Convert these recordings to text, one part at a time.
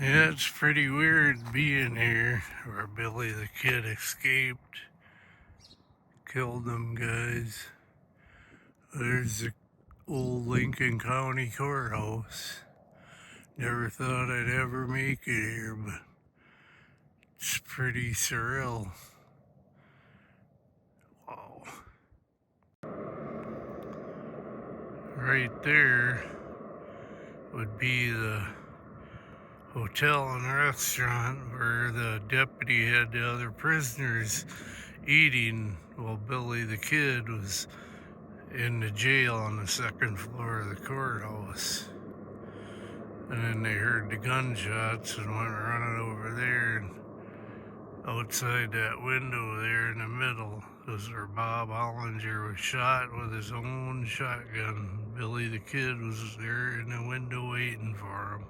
Yeah, it's pretty weird being here where Billy the Kid escaped, killed them guys. There's the old Lincoln County Courthouse. Never thought I'd ever make it here, but it's pretty surreal. Wow. Right there would be the hotel and restaurant where the deputy had the other prisoners eating while Billy the Kid was in the jail on the second floor of the courthouse. And then they heard the gunshots and went running over there, and outside that window there in the middle was where Bob Hollinger was shot with his own shotgun. Billy the Kid was there in the window waiting for him.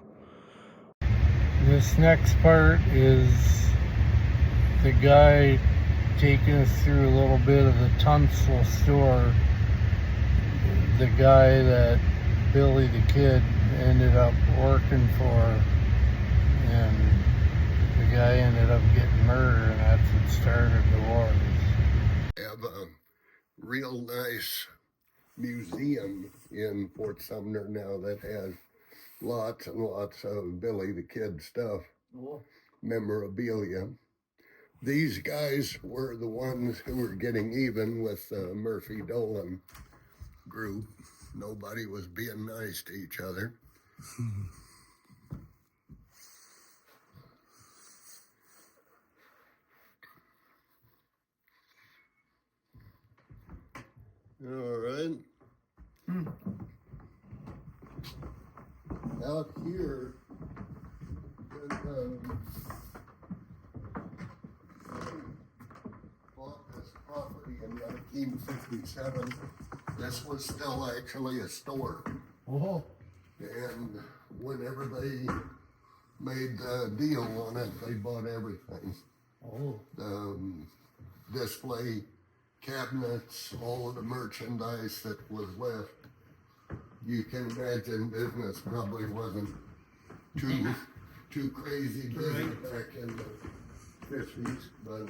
This next part is the guy taking us through a little bit of the Tunstall Store. The guy that Billy the Kid ended up working for, and the guy ended up getting murdered, and that's what started the war. We have a real nice museum in Fort Sumner now that has lots and lots of Billy the Kid stuff, memorabilia. These guys were the ones who were getting even with the Murphy Dolan group. Nobody was being nice to each other. All right. Out here, bought this property in 1957. This was still actually a store. Oh. And whenever they made the deal on it, they bought everything. Oh. The display cabinets, all of the merchandise that was left. You can imagine business probably wasn't too crazy busy back in the 50s, but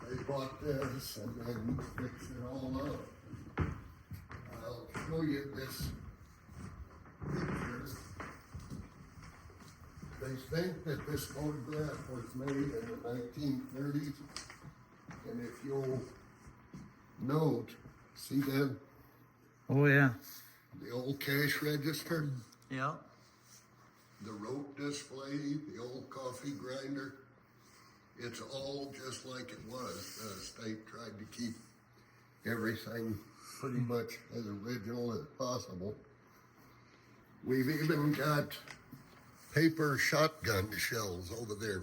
they bought this and then fixed it all up. I'll show you this picture. They think that this photograph was made in the 1930s, and if you'll note, see that? Oh yeah. The old cash register? Yeah. The rope display, the old coffee grinder. It's all just like it was. The state tried to keep everything pretty much as original as possible. We've even got paper shotgun shells over there.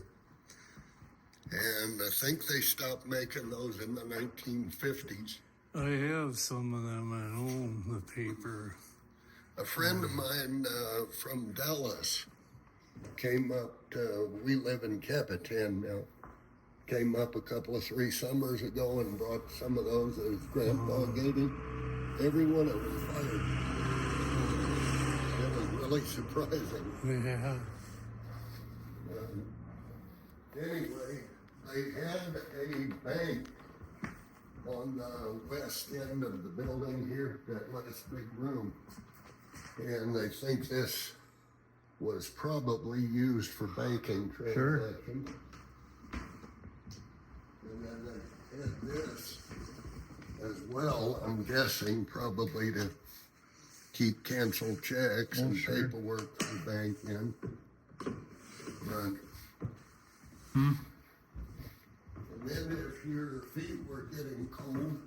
And I think they stopped making those in the 1950s. I have some of them at home, the paper. A friend of mine from Dallas came up to, we live in Capitan now, came up a couple of 3 summers ago and brought some of those that his grandpa gave him. Every one of them fired. It was really surprising. Yeah. Anyway, they had a bank on the west end of the building here, that last big room. And they think this was probably used for banking transactions. And then they had this as well, I'm guessing probably to keep canceled checks and paperwork for the bank in. But, and then if your feet were getting cold,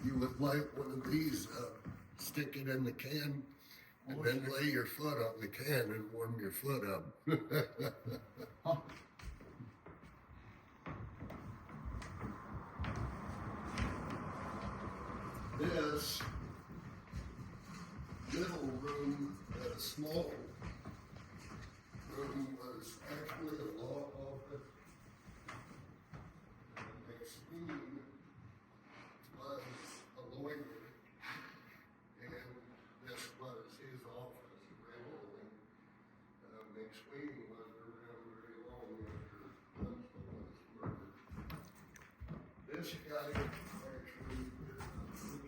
you would light one of these up, stick it in the can, and then lay your foot on the can and warm your foot up. This little room, small room, was actually a law office. McSween was a lawyer, and this was Sweeney wasn't around very long after Tunstall was murdered. This guy actually did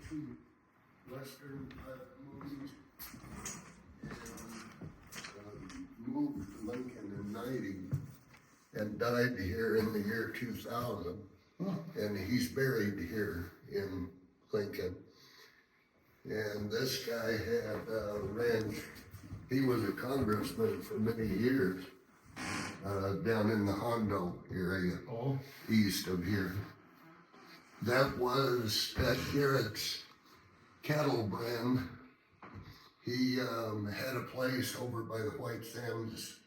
two Western type movies and moved to Lincoln in '90 and died here in the year 2000. And he's buried here in Lincoln. And this guy had a ranch. He was a congressman for many years down in the Hondo area, east of here. That was at Garrett's cattle brand. He had a place over by the White Sands.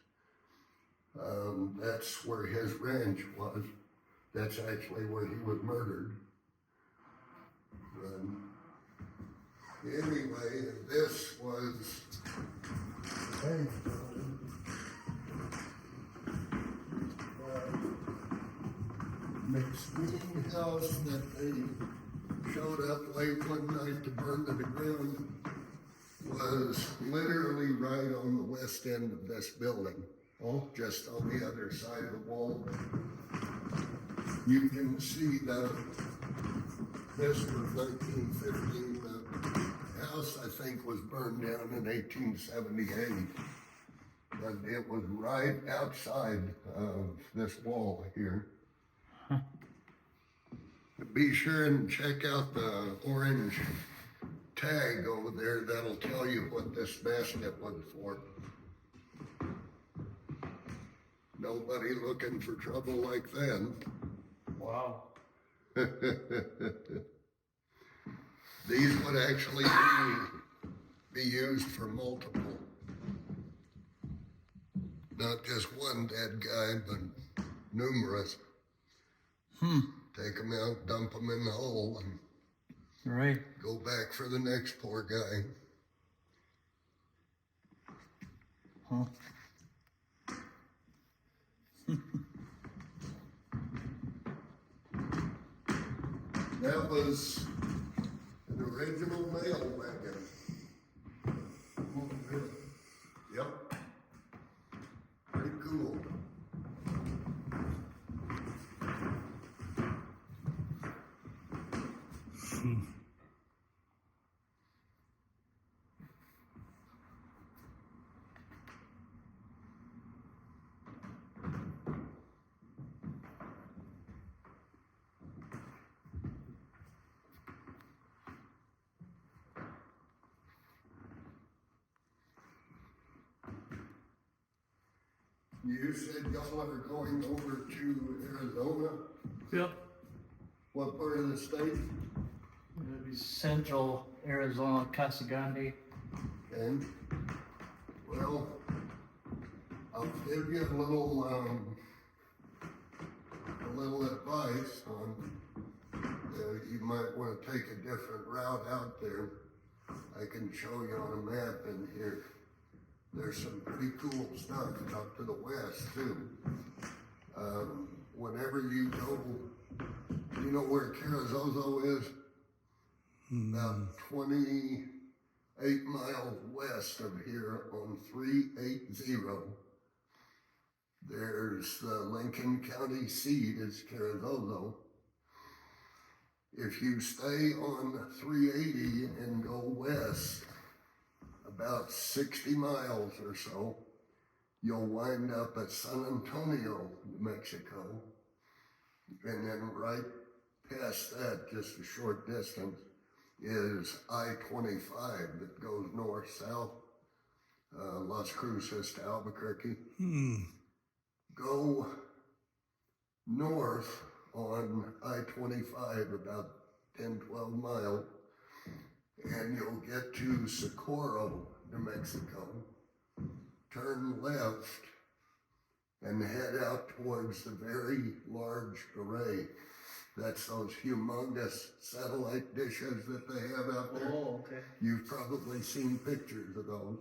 That's where his ranch was. That's actually where he was murdered. Anyway, this was McSweeney house that they showed up late one night to burn to the ground was literally right on the west end of this building. Just on the other side of the wall. You can see that this was 1915. The house, I think, was burned down in 1878. But it was right outside of this wall here. Be sure and check out the orange tag over there. That'll tell you what this basket was for. Nobody looking for trouble like that. Wow. These would actually be used for multiple. Not just one dead guy, but numerous. Take them out, dump them in the hole, and Right. go back for the next poor guy. That was an original mail wagon. Yep. Pretty cool. You said y'all are going over to Arizona? Yep. What part of the state? It would be central Arizona, Casa Grande. And, well, I'll give you a little advice on, you might want to take a different route out there. I can show you on a map in here. There's some pretty cool stuff up to the west too. Whenever you go, you know where Carrizozo is? About 28 miles west of here on 380. There's the Lincoln County seat is Carrizozo. If you stay on 380 and go west, about 60 miles or so, you'll wind up at San Antonio, New Mexico. And then right past that, just a short distance, is I-25 that goes north-south, Las Cruces to Albuquerque. Go north on I-25 about 10, 12 miles, and you'll get to Socorro, New Mexico. Turn left and head out towards the very large array. That's those humongous satellite dishes that they have out there. Oh, okay. You've probably seen pictures of those.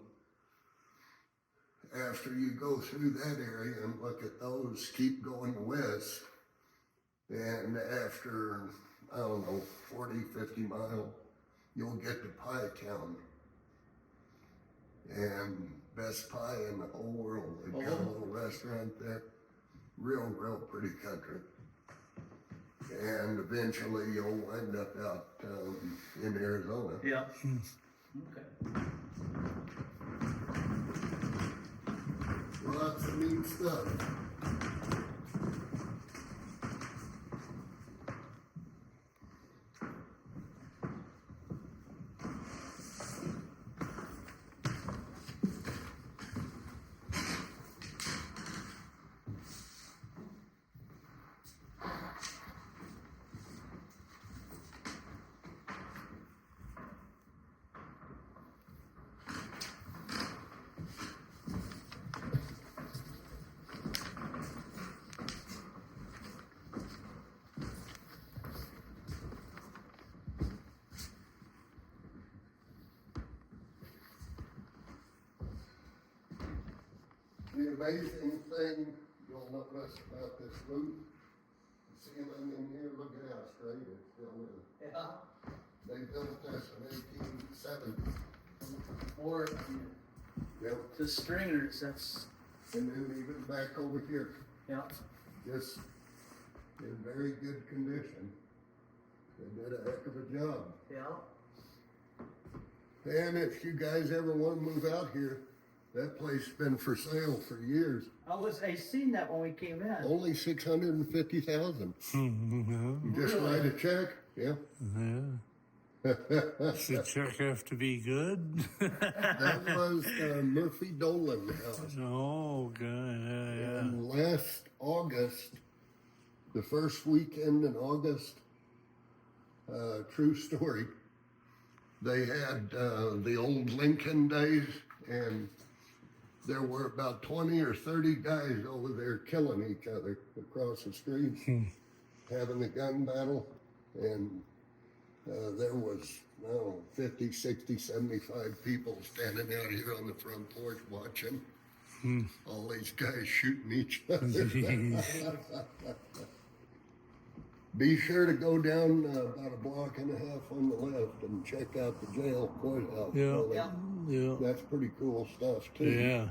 After you go through that area and look at those, keep going west. And after, I don't know, 40, 50 miles, you'll get to Pie Town. and best pie in the whole world. They got a Oh. little restaurant there. Real pretty country. And eventually you'll wind up out in Arizona. Yeah. Okay. Lots of neat stuff. The amazing thing you'll notice about this roof, the ceiling in here, look at how straight it still is. Yeah. They built this in 1870. Or Yep. the stringers, that's, And then even back over here, yeah. just in very good condition. They did a heck of a job. Yeah. And if you guys ever want to move out here, that place's been for sale for years. I seen that when we came in. Only $650,000. You just Really? write a check, yeah. Yeah. Does the check have to be good? That was Murphy Dolan House. Oh, good. Yeah. And last August, the first weekend in August, true story, they had the old Lincoln days, and there were about 20 or 30 guys over there killing each other across the street, having a gun battle, and there was, 50, 60, 75 people standing out here on the front porch watching all these guys shooting each other. Be sure to go down about a block and a half on the left and check out the jail courthouse. Yeah. building. Yeah. That's pretty cool stuff too. Yeah.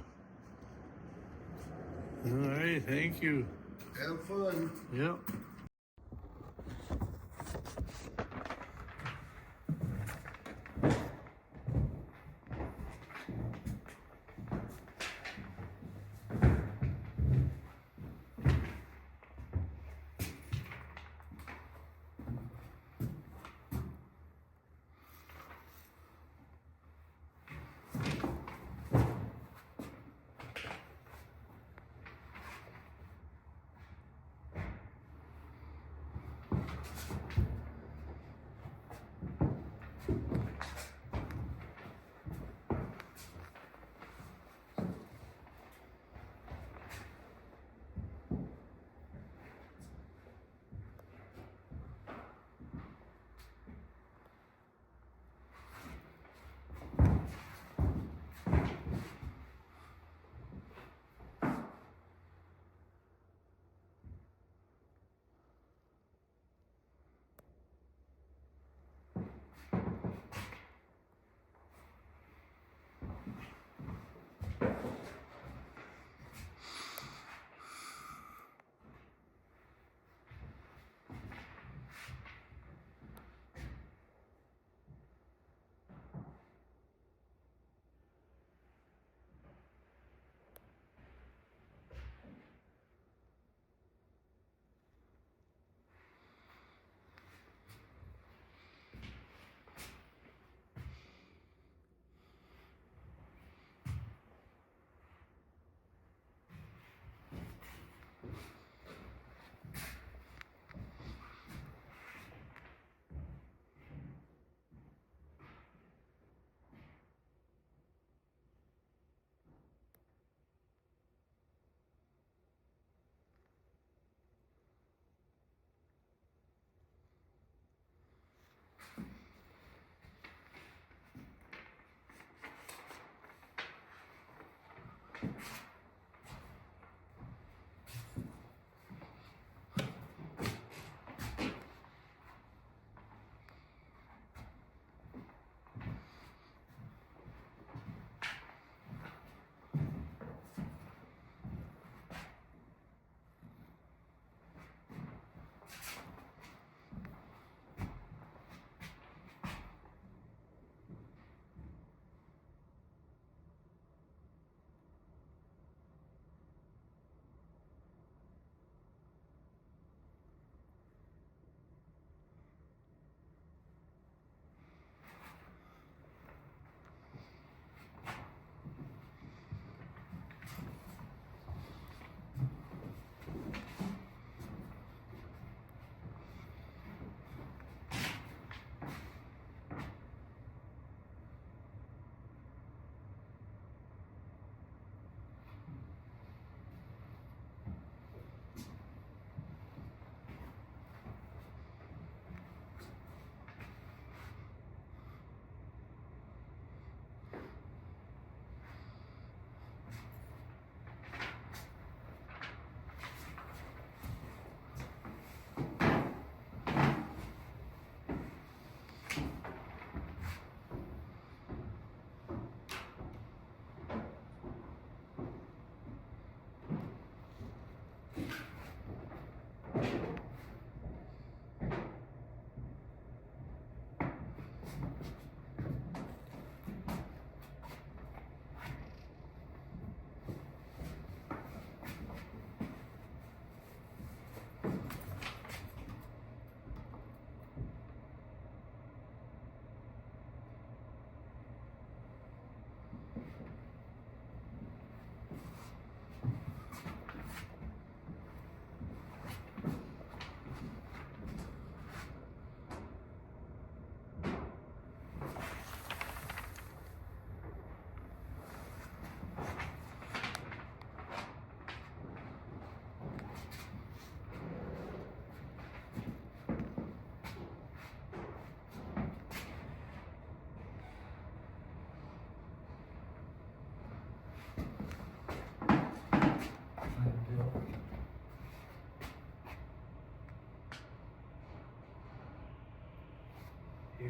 All right. Thank you. Have fun. Yep.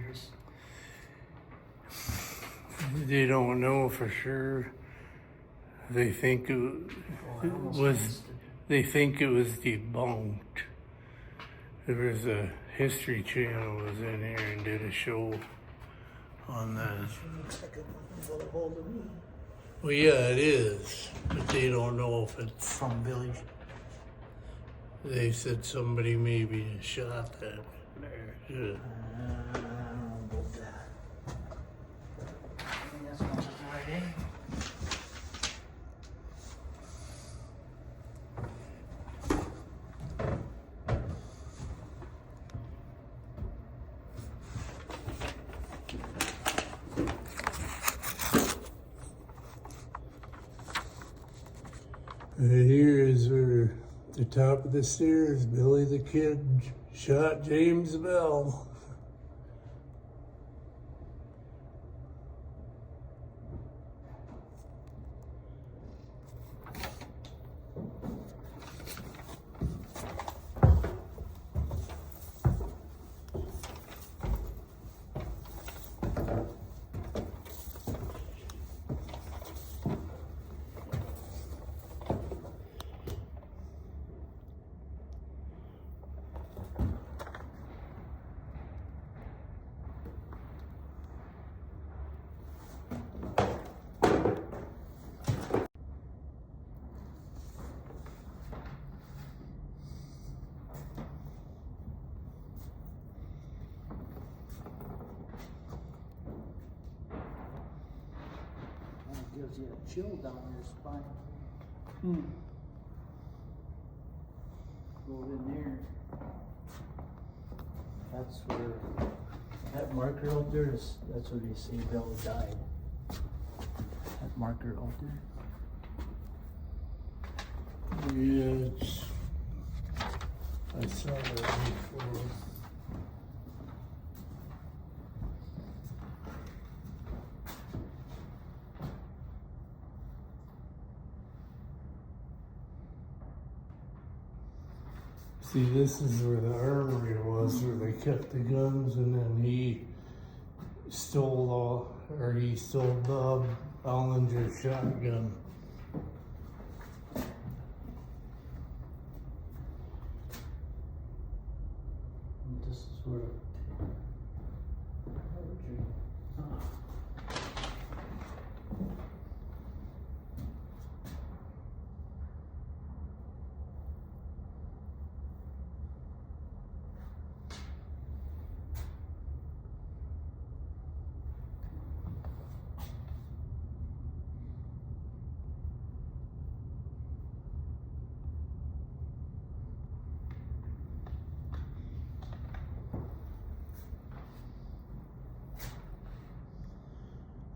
dangerous. They don't know for sure. They think it was. They think it was debunked. There was a History Channel was in here and did a show on that. Looks like a bullet hole to me. Well, yeah, it is, but they don't know if it's. From village. They said somebody maybe shot that there. Yeah. I don't know about that. I think that's one is right in. And here is where the top of the stairs, Billy the Kid shot James Bell. Gives you a chill down your spine. Go in there. That's where that marker out there is. That's where they say Bill died. That marker out there. Yeah, it's, I saw that before. See, this is where the armory was, where they kept the guns, and then he stole Bob Ollinger's shotgun. And this is where.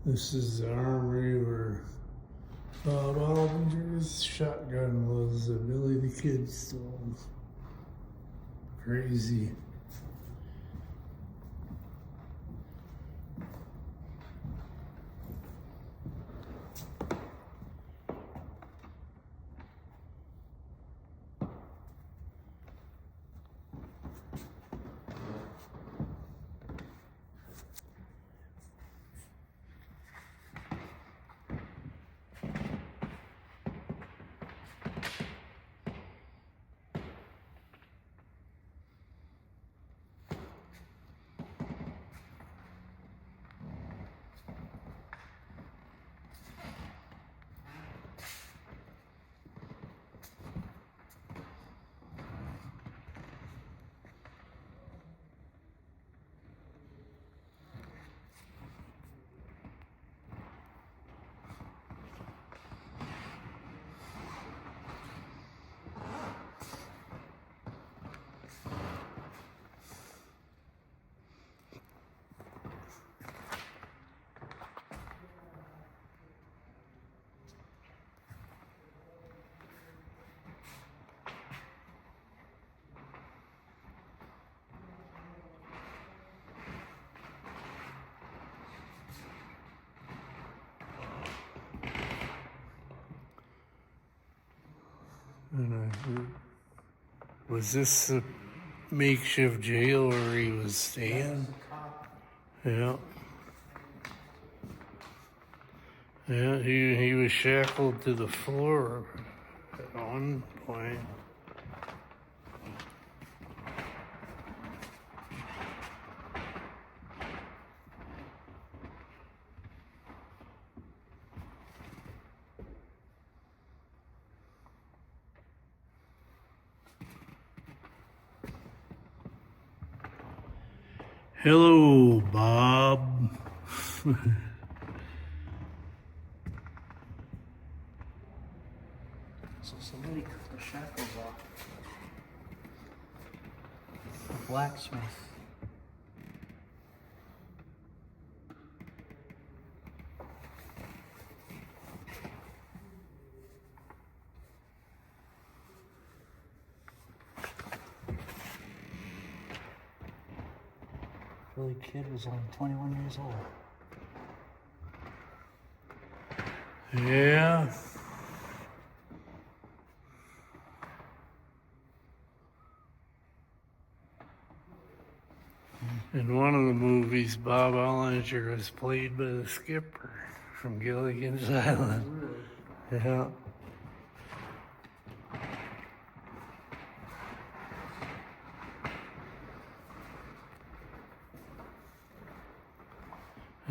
This is the armory where Bob Ollinger's shotgun was that Billy the Kid stole. Crazy. And was this a makeshift jail where he was staying? The cop Yeah. Yeah, he was shackled to the floor at one point. Hello, Bob. So somebody cut the shackles off. A blacksmith. Billy Kid was only 21 years old. Yeah. In one of the movies, Bob Ollinger was played by the skipper from Gilligan's Island. Yeah.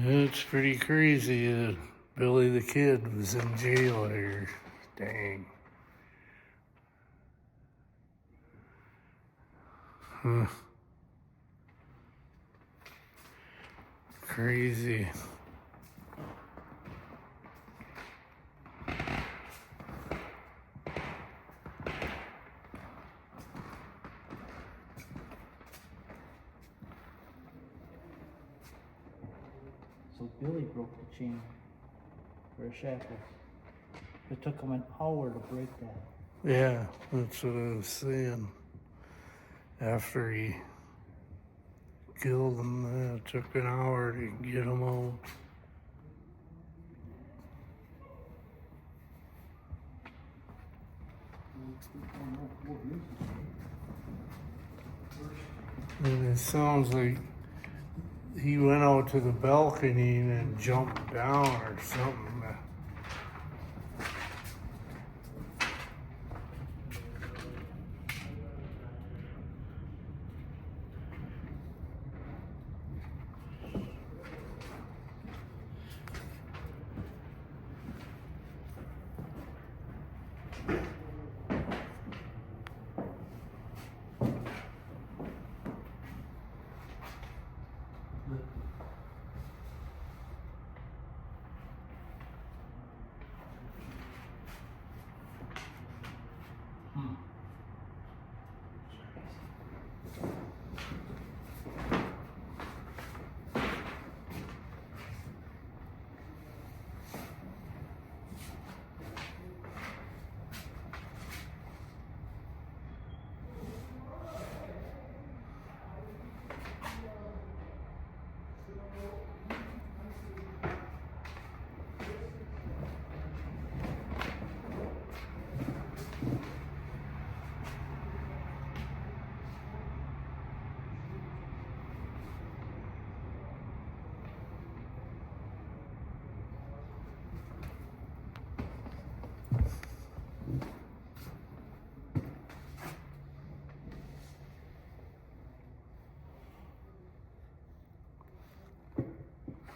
It's pretty crazy that Billy the Kid was in jail here. Dang. Huh. Crazy. So Billy broke the chain for a shackle. It took him an hour to break that. Yeah, that's what I was saying. After he killed him, it took an hour to get him out. And it sounds like he went out to the balcony and then jumped down or something.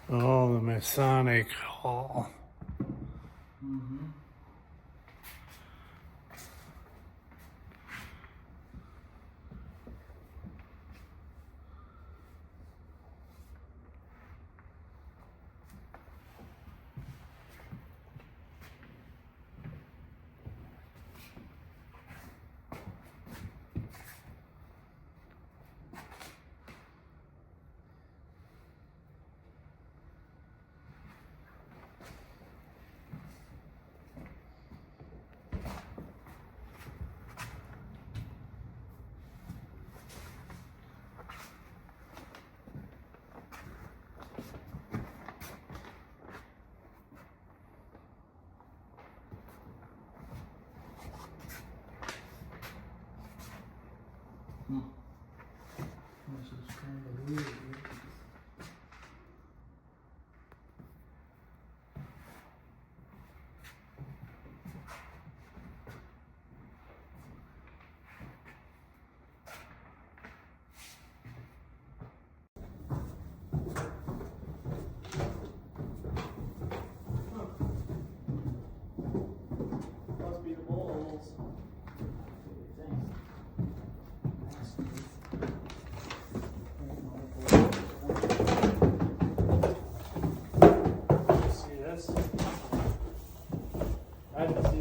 Oh, the Masonic Hall. Mm-hmm. trying to